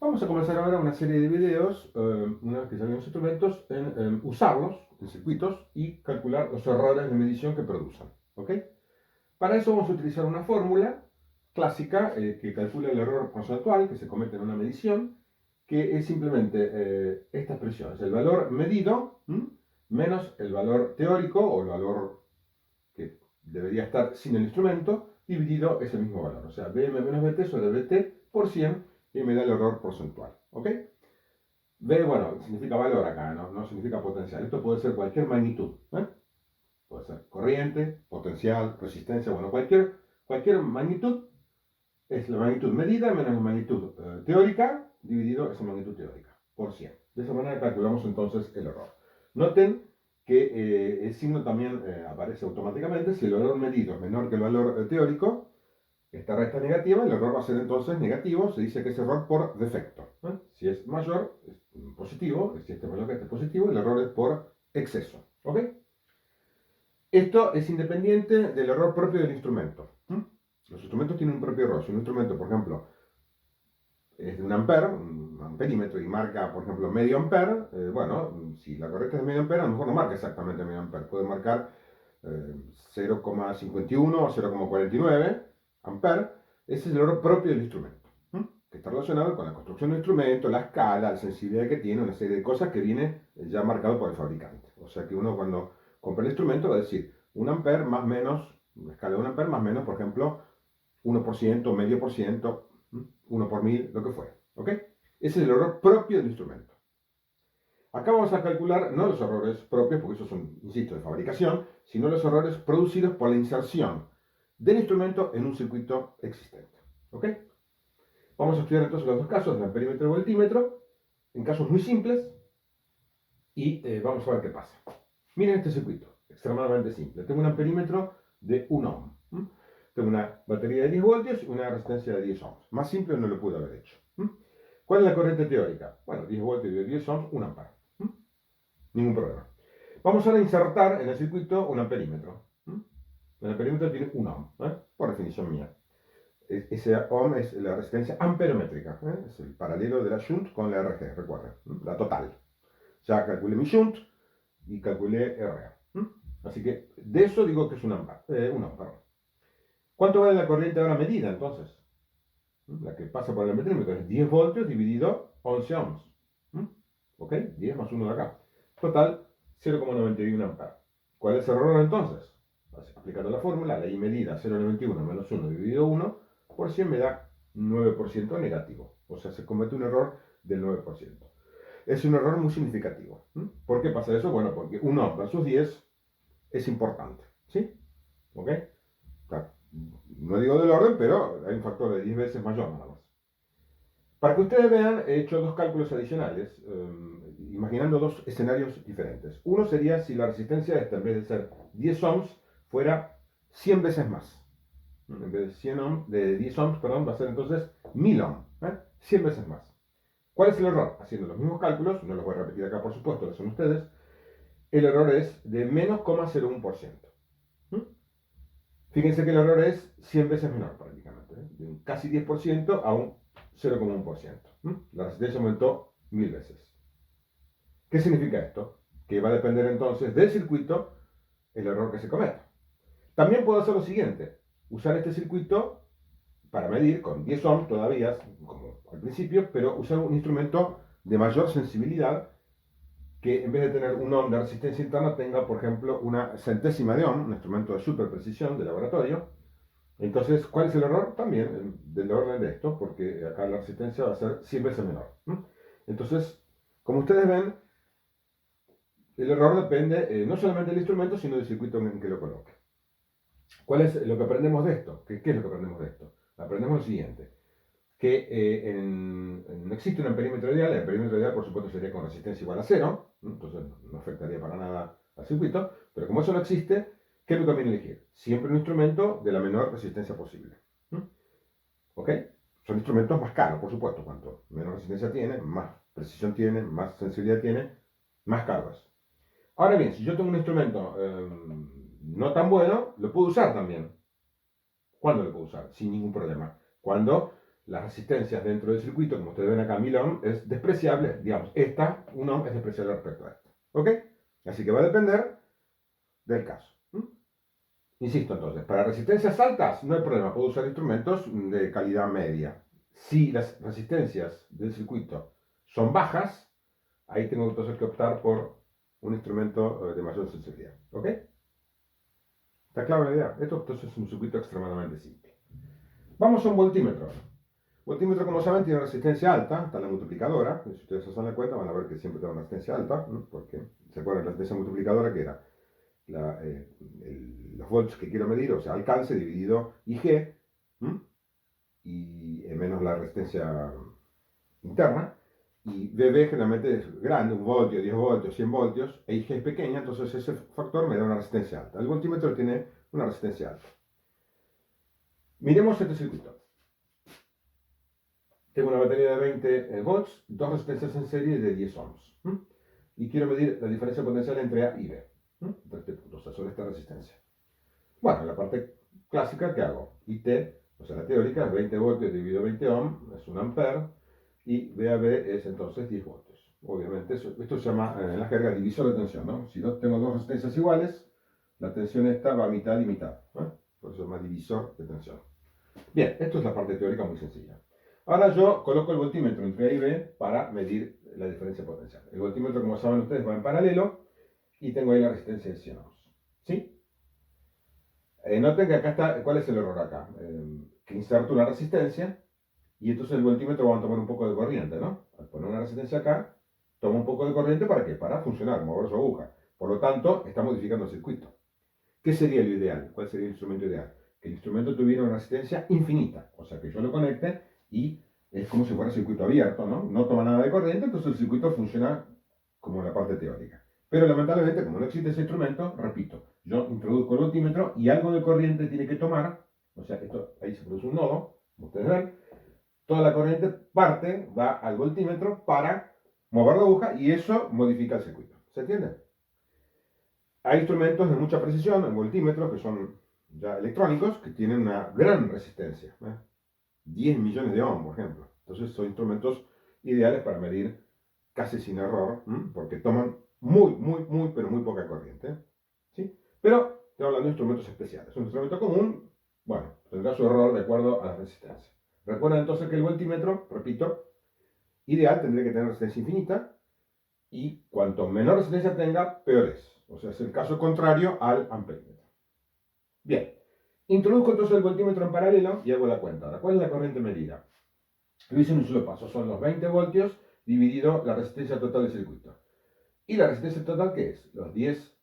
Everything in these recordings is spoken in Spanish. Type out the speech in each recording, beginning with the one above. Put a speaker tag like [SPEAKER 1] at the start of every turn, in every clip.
[SPEAKER 1] Vamos a comenzar ahora una serie de videos, una vez que ya los instrumentos, en usarlos en circuitos y calcular los errores de medición que producen. ¿Ok? Para eso vamos a utilizar una fórmula clásica que calcula el error porcentual que se comete en una medición, que es simplemente esta expresión, es el valor medido menos el valor teórico o el valor que debería estar sin el instrumento, dividido ese mismo valor. O sea, Bm menos Bt sobre Bt por 100 y me da el error porcentual. ¿Ok? B, bueno, significa valor acá, no significa potencial. Esto puede ser cualquier magnitud. Puede ser corriente, potencial, resistencia, bueno, cualquier magnitud es la magnitud medida menos la magnitud teórica dividido esa magnitud teórica por 100. De esa manera calculamos entonces el error. Noten que el signo también aparece automáticamente. Si el valor medido es menor que el valor teórico, esta resta negativa, el error va a ser entonces negativo, se dice que es error por defecto. Si es mayor, es positivo, si este es mayor que este es positivo, el error es por exceso. ¿Ok? Esto es independiente del error propio del instrumento. Los instrumentos tienen un propio error. Si un instrumento, por ejemplo, es de un ampere, un amperímetro, y marca, por ejemplo, medio ampere, bueno, si la correcta es medio ampere, a lo mejor no marca exactamente medio ampere, puede marcar 0,51 o 0,49 ampere. Ese es el error propio del instrumento, que está relacionado con la construcción del instrumento, la escala, la sensibilidad que tiene, una serie de cosas que viene ya marcado por el fabricante. O sea que uno cuando compra el instrumento va a decir un ampere más menos, una escala de un ampere más o menos, por ejemplo, 1%, medio por ciento, 1 por 1000, lo que fuera. ¿Ok? Ese es el error propio del instrumento. Acá vamos a calcular no los errores propios, porque esos son, insisto, de fabricación, sino los errores producidos por la inserción del instrumento en un circuito existente. ¿Ok? Vamos a estudiar entonces los dos casos, el amperímetro y el voltímetro, en casos muy simples, y vamos a ver qué pasa. Miren este circuito, extremadamente simple. Tengo un amperímetro de 1 ohm. Tengo una batería de 10 voltios y una resistencia de 10 ohms. Más simple no lo pude haber hecho. ¿Cuál es la corriente teórica? Bueno, 10 voltios de 10 ohms, 1 ampere. Ningún problema. Vamos ahora a insertar en el circuito un amperímetro. El amperímetro tiene 1 ohm, por definición mía. Ese ohm es la resistencia amperométrica. Es el paralelo de la shunt con la RG, recuerden. La total. Ya calculé mi shunt y calculé RA. Así que de eso digo que es un ampere, un ohm, perdón. ¿Cuánto vale la corriente ahora medida entonces? La que pasa por el amperímetro es 10 voltios dividido 11 ohms. ¿Ok? 10 más 1 de acá. Total, 0,91 amperes. ¿Cuál es el error entonces? Aplicando la fórmula, la I medida 0,91 menos 1 dividido 1 por 100 me da 9% negativo. O sea, se comete un error del 9%. Es un error muy significativo. ¿Por qué pasa eso? Bueno, porque 1 versus 10 es importante. ¿Sí? ¿Ok? Claro. No digo del orden, pero hay un factor de 10 veces mayor nada más. Para que ustedes vean, he hecho dos cálculos adicionales, imaginando dos escenarios diferentes. Uno sería si la resistencia esta, en vez de ser 10 ohms, fuera 100 veces más. En vez de 100 ohms, de 10 ohms, perdón, va a ser entonces 1000 ohms, 100 veces más. ¿Cuál es el error? Haciendo los mismos cálculos, no los voy a repetir acá por supuesto, lo son ustedes, el error es de menos 0,01%. Fíjense que el error es 100 veces menor prácticamente, de un casi 10% a un 0,1%. La resistencia aumentó 1000 veces. ¿Qué significa esto? Que va a depender entonces del circuito el error que se cometa. También puedo hacer lo siguiente, usar este circuito para medir con 10 ohms todavía, como al principio, pero usar un instrumento de mayor sensibilidad que en vez de tener un ohm de resistencia interna tenga, por ejemplo, una centésima de ohm, un instrumento de super precisión de laboratorio. Entonces, ¿cuál es el error? También del orden de esto, porque acá la resistencia va a ser 100 veces menor. Entonces, como ustedes ven, el error depende no solamente del instrumento, sino del circuito en que lo coloque. ¿Cuál es lo que aprendemos de esto? ¿Qué es lo que aprendemos de esto? Aprendemos lo siguiente, que no existe un amperímetro ideal. El amperímetro ideal, por supuesto, sería con resistencia igual a 0, entonces no afectaría para nada al circuito, pero como eso no existe, ¿qué es lo que conviene elegir? Siempre un instrumento de la menor resistencia posible. ¿Ok? Son instrumentos más caros, por supuesto. Cuanto menos resistencia tiene, más precisión tiene, más sensibilidad tiene, más caros. Ahora bien, si yo tengo un instrumento no tan bueno, lo puedo usar también. ¿Cuándo lo puedo usar? Sin ningún problema. Cuando las resistencias dentro del circuito, como ustedes ven acá, 1000 ohm, es despreciable, digamos, 1 ohm es despreciable respecto a esta. ¿Ok? Así que va a depender del caso. Insisto entonces, para resistencias altas no hay problema, puedo usar instrumentos de calidad media. Si las resistencias del circuito son bajas, ahí tengo entonces que optar por un instrumento de mayor sensibilidad. ¿Ok? ¿Está clara la idea? Esto entonces es un circuito extremadamente simple. Vamos a un voltímetro. Voltímetro, como saben, tiene resistencia alta, está la multiplicadora. Si ustedes se dan cuenta, van a ver que siempre tiene una resistencia alta, ¿no? Porque se acuerdan de la resistencia multiplicadora que era los volts que quiero medir, o sea, alcance dividido IG, y menos la resistencia interna. Y VB generalmente es grande, 1 voltio, 10 voltios, 100 voltios, e IG es pequeña, entonces ese factor me da una resistencia alta. El voltímetro tiene una resistencia alta. Miremos este circuito. Tengo una batería de 20 volts, dos resistencias en serie de 10 ohms. Y quiero medir la diferencia potencial entre A y B. O sea, sobre esta resistencia. Bueno, la parte clásica, ¿qué hago? IT, o sea, la teórica, es 20 voltios dividido 20 ohm, es 1 ampere, y VAB es entonces 10 voltios. Obviamente, esto se llama en la jerga divisor de tensión, ¿no? Si tengo dos resistencias iguales, la tensión esta va a mitad y mitad. Por eso se llama divisor de tensión. Bien, esto es la parte teórica muy sencilla. Ahora yo coloco el voltímetro entre A y B para medir la diferencia potencial. El voltímetro, como saben ustedes, va en paralelo y tengo ahí la resistencia de 100 ohms. ¿Sí? Noten que acá está, ¿cuál es el error acá? Que inserto una resistencia y entonces el voltímetro va a tomar un poco de corriente, ¿no? Al poner una resistencia acá, toma un poco de corriente ¿para qué? Para funcionar, mover su aguja. Por lo tanto, está modificando el circuito. ¿Qué sería lo ideal? ¿Cuál sería el instrumento ideal? Que el instrumento tuviera una resistencia infinita, o sea, que yo lo conecte y es como si fuera circuito abierto, ¿no? No toma nada de corriente, entonces el circuito funciona como en la parte teórica. Pero lamentablemente, como no existe ese instrumento, repito, yo introduzco el voltímetro y algo de corriente tiene que tomar, o sea, esto, ahí se produce un nodo, como ustedes ven, toda la corriente parte, va al voltímetro para mover la aguja y eso modifica el circuito. ¿Se entiende? Hay instrumentos de mucha precisión, en voltímetros, que son ya electrónicos, que tienen una gran resistencia. 10 millones de ohm, por ejemplo. Entonces son instrumentos ideales para medir casi sin error, porque toman pero muy poca corriente. ¿Sí? Pero estoy hablando de instrumentos especiales. Un instrumento común, bueno, tendrá su error de acuerdo a la resistencia. Recuerda entonces que el voltímetro, repito, ideal tendría que tener resistencia infinita, y cuanto menor resistencia tenga, peor es. O sea, es el caso contrario al amperímetro. Bien, introduzco entonces el voltímetro en paralelo y hago la cuenta. Ahora, ¿cuál es la corriente medida? Lo hice en un solo paso, son los 20 voltios dividido la resistencia total del circuito. ¿Y la resistencia total qué es? Los 10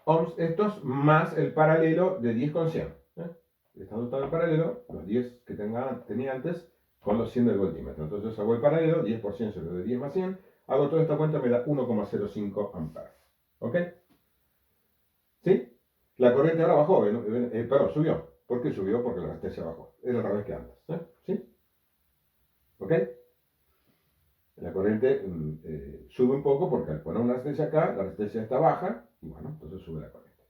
[SPEAKER 1] ohms estos más el paralelo de 10 con 100. Está total el paralelo, los 10 que tenía antes, con los 100 del voltímetro. Entonces hago el paralelo, 10% sobre 10 más 100, hago toda esta cuenta, me da 1,05 amperes. ¿Ok? ¿Sí? La corriente ahora bajó, perdón, subió. ¿Por qué subió? Porque la resistencia bajó. Es al revés que antes. ¿Sí? ¿Ok? La corriente sube un poco porque al poner una resistencia acá, la resistencia está baja, y bueno, entonces sube la corriente.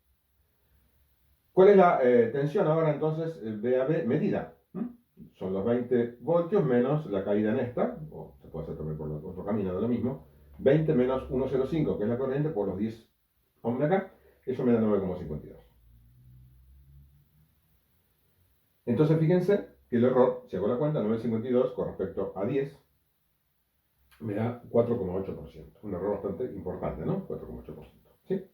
[SPEAKER 1] ¿Cuál es la tensión ahora entonces VAB medida? Son los 20 voltios menos la caída en esta, o se puede hacer también por otro camino de lo mismo, 20 menos 1,05, que es la corriente, por los 10 ohms de acá, eso me da 9,52. Entonces fíjense que el error, si hago la cuenta, 9,52 con respecto a 10, me da 4,8%. Un error bastante importante, ¿no? 4,8%. ¿Sí?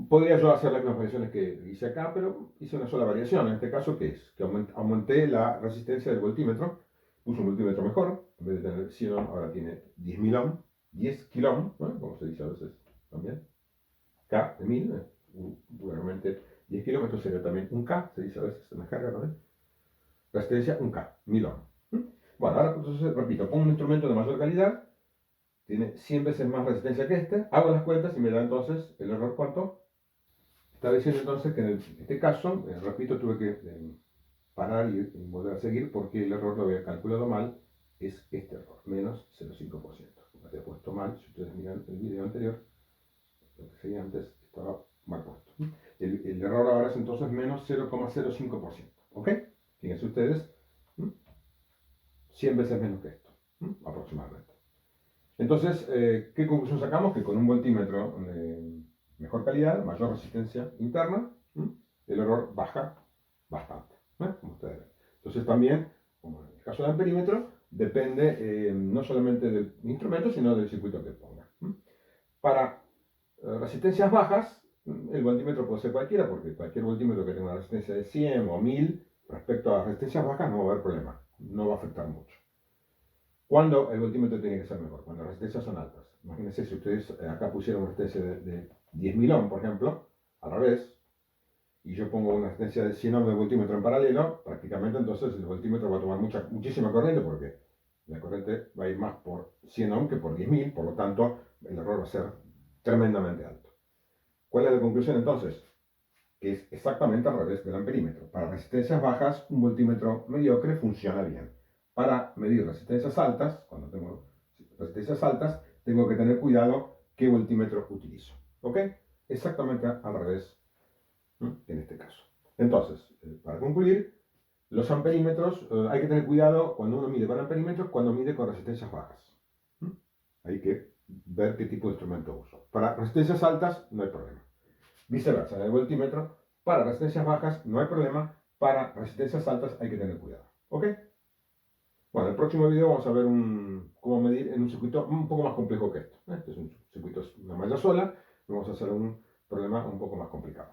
[SPEAKER 1] Podría yo hacer las mismas variaciones que hice acá, pero hice una sola variación. En este caso, ¿qué es? Que aumenté la resistencia del voltímetro, puse un voltímetro mejor, en vez de tener 100 ohm, ahora tiene 10.000 ohm, 10 kilo ohm, ¿no? Como se dice a veces también. K de 1000, vulgarmente 10 kilómetros sería también un K, se dice a veces en la carga también. Resistencia, un K, 1000 ohm. Bueno, ahora entonces, repito, pongo un instrumento de mayor calidad, tiene 100 veces más resistencia que este, hago las cuentas y me da entonces el error, ¿cuánto? Está diciendo entonces que en este caso, repito, tuve que parar y volver a seguir porque el error lo había calculado mal, es este error, menos 0,5%. Lo había puesto mal, si ustedes miran el video anterior, lo que seguía antes estaba mal puesto. El error ahora es entonces menos 0,05%, ¿ok? Fíjense. fíjense ustedes, 100 veces menos que esto, aproximadamente. Entonces, ¿qué conclusión sacamos? Que con un voltímetro de mejor calidad, mayor resistencia interna, el error baja bastante, como ustedes ven. Entonces también, como en el caso del amperímetro, depende no solamente del instrumento, sino del circuito que ponga. Para resistencias bajas, el voltímetro puede ser cualquiera, porque cualquier voltímetro que tenga una resistencia de 100 o 1000, respecto a resistencias bajas no va a haber problema, no va a afectar mucho. ¿Cuándo el voltímetro tiene que ser mejor? Cuando las resistencias son altas. Imagínense si ustedes acá pusieron una resistencia de 10.000 ohm, por ejemplo, al revés, y yo pongo una resistencia de 100 ohm de voltímetro en paralelo, prácticamente entonces el voltímetro va a tomar muchísima corriente, porque la corriente va a ir más por 100 ohm que por 10.000, por lo tanto el error va a ser tremendamente alto. ¿Cuál es la conclusión entonces? Que es exactamente al revés del amperímetro. Para resistencias bajas, un voltímetro mediocre funciona bien. Para medir resistencias altas, cuando tengo resistencias altas, tengo que tener cuidado qué voltímetro utilizo. ¿Ok? Exactamente al revés en este caso. Entonces, para concluir, los amperímetros, hay que tener cuidado cuando uno mide con amperímetros, cuando mide con resistencias bajas. Hay que ver qué tipo de instrumento uso. Para resistencias altas, no hay problema. Viceversa, en el voltímetro, para resistencias bajas no hay problema, para resistencias altas hay que tener cuidado. ¿Ok? Bueno, en el próximo video vamos a ver cómo medir en un circuito un poco más complejo que esto. Este es un circuito, una malla sola, vamos a hacer un problema un poco más complicado.